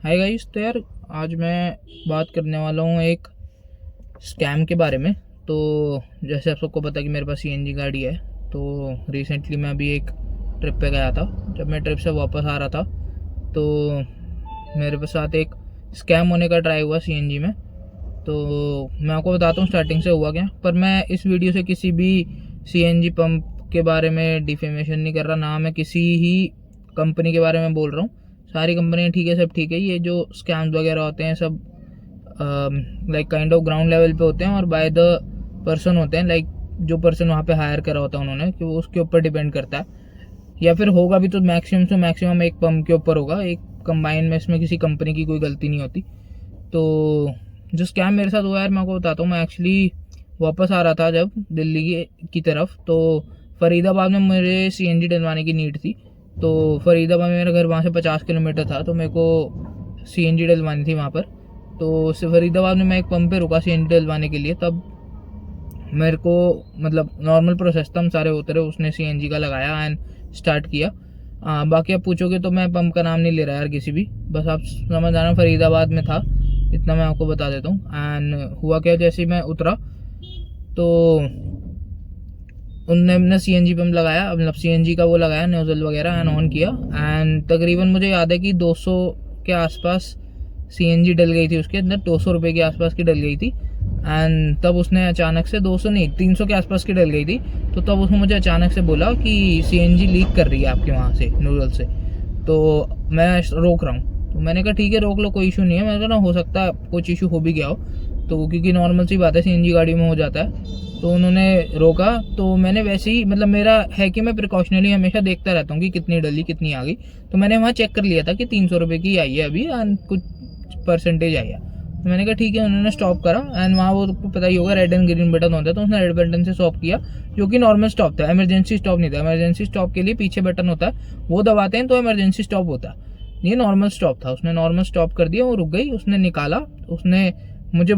Hi guys. तो यार आज मैं बात करने वाला हूँ एक स्कैम के बारे में। तो जैसे आप सबको पता है कि मेरे पास सीएनजी गाड़ी है। तो रिसेंटली मैं अभी एक ट्रिप पे गया था। जब मैं ट्रिप से वापस आ रहा था तो मेरे पास साथ एक स्कैम होने का ट्राई हुआ सीएनजी में। तो मैं आपको बताता हूँ स्टार्टिंग से हुआ क्या। पर मैं इस वीडियो से किसी भी सीएनजी पंप के बारे में डिफेमेशन नहीं कर रहा, ना मैं किसी ही कंपनी के बारे में बोल रहा हूँ। सारी कंपनियाँ ठीक है, सब ठीक है। ये जो स्कैम्स वगैरह होते हैं सब like kind of ground level पे होते हैं और बाय द पर्सन होते हैं। लाइक जो पर्सन वहाँ पे हायर करा होता है उन्होंने, कि वो उसके ऊपर डिपेंड करता है। या फिर होगा भी तो मैक्सिमम से मैक्सिमम एक पंप के ऊपर होगा, एक कंबाइन में। इसमें किसी कंपनी की कोई गलती नहीं होती। तो जो स्कैम मेरे साथ हुआ यार, मैं आपको बताता हूँ। मैं एक्चुअली वापस आ रहा था जब दिल्ली की तरफ, तो फरीदाबाद में मुझे सीएनजी डलवाने की नीड थी। तो फरीदाबाद में मेरा घर वहाँ से 50 किलोमीटर था, तो मेरे को सीएनजी डलवानी थी वहाँ पर। तो फरीदाबाद में मैं एक पंप पे रुका सीएनजी डलवाने के लिए। तब मेरे को मतलब नॉर्मल प्रोसेस था, हम सारे उतरे, उसने सीएनजी का लगाया एंड स्टार्ट किया। बाकी आप पूछोगे तो मैं पंप का नाम नहीं ले रहा यार किसी भी, बस आप समझ आना फरीदाबाद में था, इतना मैं आपको बता देता हूँ। एंड हुआ क्या, जैसे ही मैं उतरा तो उनने सीएनजी पंप लगाया, मतलब सीएनजी का वो लगाया नोजल वगैरह एंड ऑन किया। एंड तकरीबन मुझे याद है कि 200 के आसपास सीएनजी डल गई थी उसके अंदर, 200 रुपये के आसपास की डल गई थी। एंड तब उसने अचानक से 200 नहीं 300 के आसपास की डल गई थी। तो तब उसने मुझे अचानक से बोला कि सीएनजी लीक कर रही है आपके वहाँ से नोजल से, तो मैं रोक रहा हूँ। तो मैंने कहा ठीक है रोक लो, कोई इशू नहीं है। मैंने कहा ना हो सकता है कुछ इशू हो भी गया हो, तो क्योंकि नॉर्मल सी बात है, सीएनजी गाड़ी में हो जाता है। तो उन्होंने रोका। तो मैंने वैसे ही, मतलब मेरा है कि मैं प्रिकॉशनली हमेशा देखता रहता हूँ कि कितनी डली कितनी आ गई। तो मैंने वहाँ चेक कर लिया था कि 300 रुपये की आई है अभी एंड कुछ परसेंटेज आई है। तो मैंने कहा ठीक है, उन्होंने स्टॉप करा। एंड वहाँ वो तो पता ही होगा रेड एंड ग्रीन बटन होता है, तो उसने रेड बटन से स्टॉप किया, जो कि नॉर्मल स्टॉप था, इमरजेंसी स्टॉप नहीं था। इमरजेंसी स्टॉप के लिए पीछे बटन होता है, वो दबाते हैं तो इमरजेंसी स्टॉप होता है। ये नॉर्मल स्टॉप था, उसने नॉर्मल स्टॉप कर दिया, वो रुक गई। उसने निकाला, उसने मुझे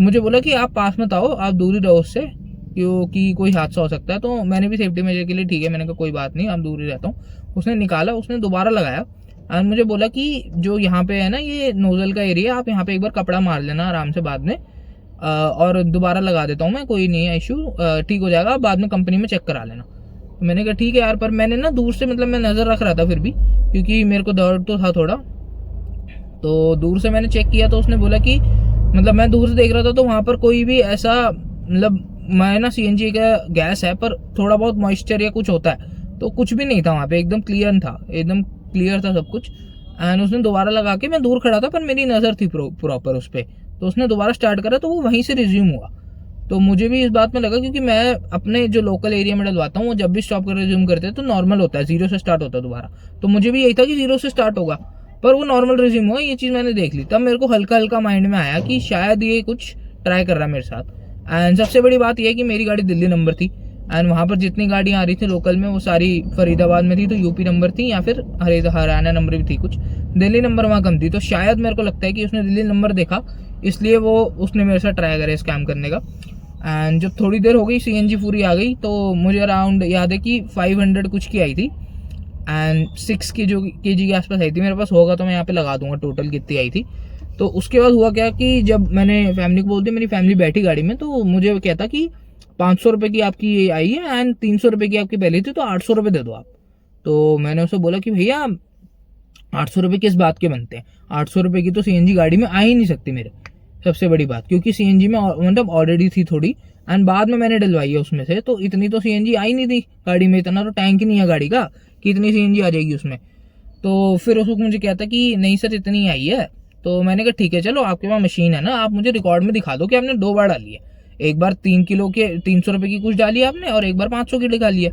बोला कि आप पास मत आओ, आप दूर ही रहो उससे, क्योंकि कोई हादसा हो सकता है। तो मैंने भी सेफ्टी मेजर के लिए ठीक है, मैंने कहा कोई बात नहीं, आप दूर ही रहता हूँ। उसने निकाला, उसने दोबारा लगाया और मुझे बोला कि जो यहाँ पे है ना ये नोजल का एरिया, आप यहाँ पे एक बार कपड़ा मार लेना आराम से, बाद में और दोबारा लगा देता हूँ मैं, कोई नहीं है इशू, ठीक हो जाएगा, बाद में कंपनी में चेक करा लेना। तो मैंने कहा ठीक है यार। पर मैंने ना दूर से, मतलब मैं नज़र रख रहा था फिर भी, क्योंकि मेरे को दर्द तो था थोड़ा। तो दूर से मैंने चेक किया, तो उसने बोला कि, मतलब मैं दूर से देख रहा था तो वहाँ पर कोई भी ऐसा, मतलब मैं ना सीएनजी का गैस है पर थोड़ा बहुत मॉइस्चर या कुछ होता है, तो कुछ भी नहीं था वहाँ पे, एकदम क्लियर था, एकदम क्लियर था सब कुछ। एंड उसने दोबारा लगा के, मैं दूर खड़ा था पर मेरी नज़र थी प्रॉपर उस पर, तो उसने दोबारा स्टार्ट करा, तो वो वहीं से रिज्यूम हुआ। तो मुझे भी इस बात में लगा, क्योंकि मैं अपने जो लोकल एरिया में डलवाता हूँ, वो जब भी स्टॉप कर रिज्यूम करते हैं तो नॉर्मल होता है, जीरो से स्टार्ट होता है दोबारा। तो मुझे भी यही था कि जीरो से स्टार्ट होगा, पर वो नॉर्मल रिज्यूम हुआ। ये चीज़ मैंने देख ली, तब मेरे को हल्का हल्का माइंड में आया कि शायद ये कुछ ट्राई कर रहा है मेरे साथ। एंड सबसे बड़ी बात यह है कि मेरी गाड़ी दिल्ली नंबर थी, एंड वहाँ पर जितनी गाड़ियाँ आ रही थी लोकल में वो सारी फरीदाबाद में थी, तो यूपी नंबर थी या फिर हरियाणा नंबर भी थी कुछ, दिल्ली नंबर वहाँ कम थी। तो शायद मेरे को लगता है कि उसने दिल्ली नंबर देखा, इसलिए वो उसने मेरे साथ ट्राई करा स्कैम करने का। एंड जब थोड़ी देर हो गई, सीएनजी पूरी आ गई, तो मुझे अराउंड याद है कि 500 कुछ की आई थी एंड 6 केजी के आसपास आई थी मेरे पास। होगा तो मैं यहाँ पे लगा दूंगा टोटल कितनी आई थी। तो उसके बाद हुआ क्या कि जब मैंने फैमिली को बोल दिया, मेरी फैमिली बैठी गाड़ी में, तो मुझे कहता कि 500 रुपये की आपकी आई है एंड 300 रुपये की आपकी पहली थी, तो 800 रुपये दे दो आप। तो मैंने उसे बोला कि भैया 800 रुपये किस बात के बनते हैं, 800 रुपये की तो सीएनजी गाड़ी में आ ही नहीं सकती मेरे, सबसे बड़ी बात, क्योंकि सीएनजी में मतलब ऑलरेडी थी थोड़ी एंड बाद में मैंने डलवाई है उसमें से, तो इतनी तो सीएनजी आई नहीं थी गाड़ी में, इतना तो टैंक ही नहीं है गाड़ी का कि इतनी सीएनजी आ जाएगी उसमें। तो फिर उसको मुझे कहता कि नहीं सर इतनी आई है। तो मैंने कहा ठीक है चलो, आपके पास मशीन है ना, आप मुझे रिकॉर्ड में दिखा दो कि आपने 2 बार डाली है, एक बार 3 किलो के 300 रुपये की कुछ डाली आपने और एक बार 500 की निकाली है।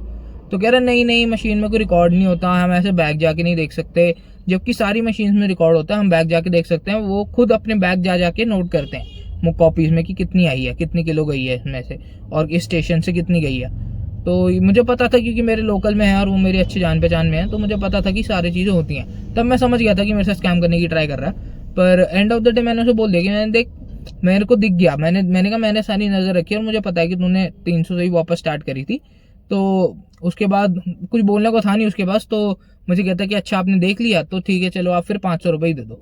तो कह रहा नहीं मशीन में कोई रिकॉर्ड नहीं होता, हम ऐसे बैग जाके नहीं देख सकते, जबकि सारी मशीन में रिकॉर्ड होता है, हम बैग जाके देख सकते हैं। वो खुद अपने बैग जाके नोट करते हैं कॉपीज में कि कितनी आई है, कितनी किलो गई है इसमें से, और इस स्टेशन से कितनी गई है। तो मुझे पता था, क्योंकि मेरे लोकल में है और वो मेरी अच्छी जान पहचान में है, तो मुझे पता था कि सारी चीज़ें होती हैं। तब मैं समझ गया था कि मेरे साथ स्कैम करने की ट्राई कर रहा है। पर एंड ऑफ द डे मैंने उसे बोल दिया कि मैंने देख, मेरे को दिख गया, मैंने कहा मैंने सारी नज़र रखी और मुझे पता है कि तूने 300 से ही वापस स्टार्ट करी थी। तो उसके बाद कुछ बोलने को था नहीं उसके पास, तो मुझे कहता कि अच्छा आपने देख लिया तो ठीक है चलो आप फिर 500 रुपये ही दे दो।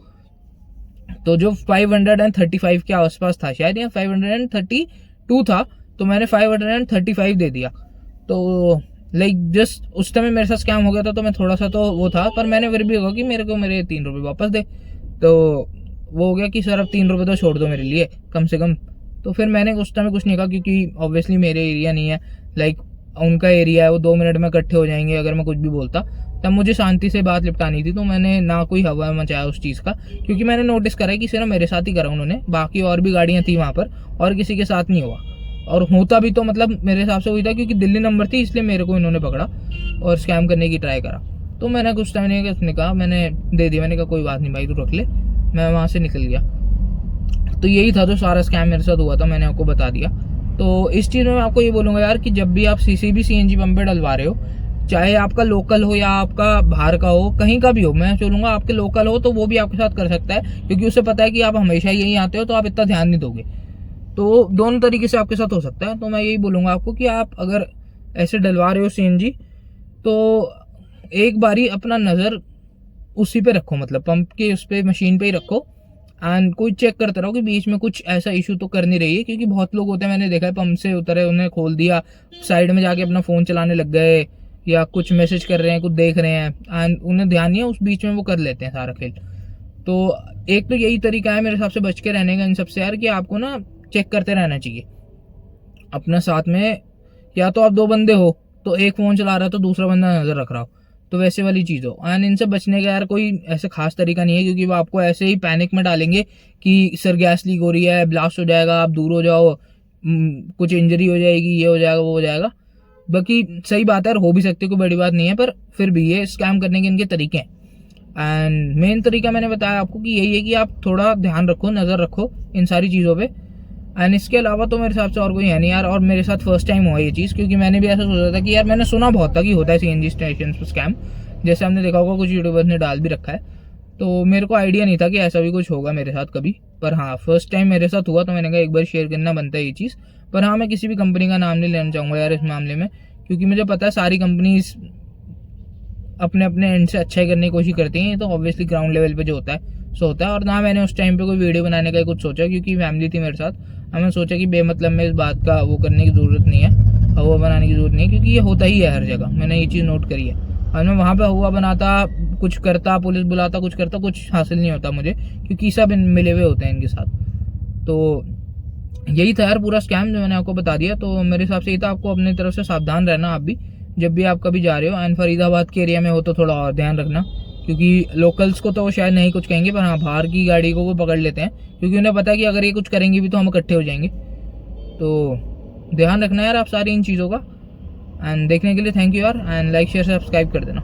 तो जो 535 के आसपास था शायद, या 532 था, तो मैंने 535 दे दिया। तो लाइक जस्ट उस टाइम मेरे साथ स्कैम हो गया था, तो मैं थोड़ा सा तो वो था, पर मैंने फिर भी होगा कि मेरे को मेरे 3 रुपये वापस दे। तो वो हो गया कि सर अब 3 रुपये तो छोड़ दो मेरे लिए कम से कम। तो फिर मैंने उस टाइम कुछ नहीं कहा, क्योंकि ऑब्वियसली मेरे एरिया नहीं है, लाइक उनका एरिया है, वो 2 मिनट में इकट्ठे हो जाएंगे अगर मैं कुछ भी बोलता। तब मुझे शांति से बात निपटानी थी, तो मैंने ना कोई हवा मचाया उस चीज़ का, क्योंकि मैंने नोटिस करा कि सिर्फ मेरे साथ ही करा उन्होंने, बाकी और भी गाड़ियाँ थी वहाँ पर और किसी के साथ नहीं हुआ। और होता भी तो मतलब मेरे हिसाब से हुई था, क्योंकि दिल्ली नंबर थी इसलिए मेरे को इन्होंने पकड़ा और स्कैम करने की ट्राई करा। तो मैंने कुछ टाइम नहीं कहा, मैंने दे दिया, मैंने कहा कोई बात नहीं भाई तू रख ले, मैं वहाँ से निकल गया। तो यही था जो सारा स्कैम मेरे साथ हुआ था, मैंने आपको बता दिया। तो इस चीज़ में मैं आपको ये बोलूँगा यार कि जब भी आप सीसीबी सीएनजी पंप पे डलवा रहे हो, चाहे आपका लोकल हो या आपका बाहर का हो, कहीं का भी हो, मैं चलूँगा आपके लोकल हो तो वो भी आपके साथ कर सकता है, क्योंकि उसे पता है कि आप हमेशा यहीं आते हो तो आप इतना ध्यान नहीं दोगे। तो दोनों तरीके से आपके साथ हो सकता है। तो मैं यही बोलूँगा आपको कि आप अगर ऐसे डलवा रहे हो सीएनजी, तो एक बारी अपना नज़र उसी पे रखो, मतलब पंप के उस पर मशीन पे ही रखो, एंड कोई चेक करते रहो कि बीच में कुछ ऐसा इशू तो कर नहीं रही है। क्योंकि बहुत लोग होते हैं, मैंने देखा है पंप से उतरे, उन्हें खोल दिया, साइड में जाके अपना फ़ोन चलाने लग गए या कुछ मैसेज कर रहे हैं, कुछ देख रहे हैं, एंड उन्हें ध्यान नहीं है, उस बीच में वो कर लेते हैं सारा खेल। तो एक तो यही तरीका है मेरे हिसाब से बच के रहने का इन सबसे यार, कि आपको ना चेक करते रहना चाहिए अपना साथ में। या तो आप 2 बंदे हो तो एक फ़ोन चला रहा है तो दूसरा बंदा नज़र रख रहा हो, तो वैसे वाली चीज़ हो। एंड इनसे बचने का यार कोई ऐसे खास तरीका नहीं है, क्योंकि वो आपको ऐसे ही पैनिक में डालेंगे कि सर गैस लीक हो रही है, ब्लास्ट हो जाएगा, आप दूर हो जाओ, कुछ इंजरी हो जाएगी, ये हो जाएगा, वो हो जाएगा। बाकी सही बात है, हो भी सकती है, कोई बड़ी बात नहीं है, पर फिर भी ये स्कैम करने के इनके तरीके हैं। एंड मेन तरीका मैंने बताया आपको कि यही है कि आप थोड़ा ध्यान रखो, नज़र रखो इन सारी चीज़ों पे। एंड इसके अलावा तो मेरे हिसाब से और कोई है नहीं यार। और मेरे साथ फर्स्ट टाइम हुआ ये चीज़, क्योंकि मैंने भी ऐसा सोचा था कि यार मैंने सुना बहुत था कि होता है सीएनजी स्टेशन पर स्कैम, जैसे हमने देखा होगा कुछ यूट्यूबर्स ने डाल भी रखा है। तो मेरे को आइडिया नहीं था कि ऐसा भी कुछ होगा मेरे साथ कभी, पर हाँ फर्स्ट टाइम मेरे साथ हुआ, तो मैंने कहा एक बार शेयर करना बनता है ये चीज़। पर हाँ मैं किसी भी कंपनी का नाम नहीं लेना चाहूँगा यार इस मामले में, क्योंकि मुझे पता है सारी कंपनीज अपने अपने एंड से अच्छा ही करने की कोशिश करती हैं। तो ऑब्वियसली ग्राउंड लेवल पे जो होता है सो होता है। और ना मैंने उस टाइम पे कोई वीडियो बनाने का कुछ सोचा, क्योंकि फैमिली थी मेरे साथ। मैंने सोचा कि बेमतलब में इस बात का वो करने की ज़रूरत नहीं है, हवा बनाने की ज़रूरत नहीं है, क्योंकि ये होता ही है हर जगह, मैंने ये चीज़ नोट करी है। और मैं वहाँ पे हवा बनाता, कुछ करता, पुलिस बुलाता, कुछ करता, कुछ हासिल नहीं होता मुझे, क्योंकि सब मिले हुए होते हैं इनके साथ। तो यही था यार पूरा स्कैम जो मैंने आपको बता दिया। तो मेरे हिसाब से ये था, आपको अपनी तरफ से सावधान रहना आप भी, जब भी आप कभी जा रहे हो। एंड फरीदाबाद के एरिया में हो तो थोड़ा और ध्यान रखना, क्योंकि लोकल्स को तो वो शायद नहीं कुछ कहेंगे, पर हाँ बाहर की गाड़ी को वो पकड़ लेते हैं, क्योंकि उन्हें पता है कि अगर ये कुछ करेंगे भी तो हम इकट्ठे हो जाएंगे। तो ध्यान रखना यार आप सारी इन चीज़ों का। एंड देखने के लिए थैंक यू यार, एंड लाइक शेयर सब्सक्राइब कर देना।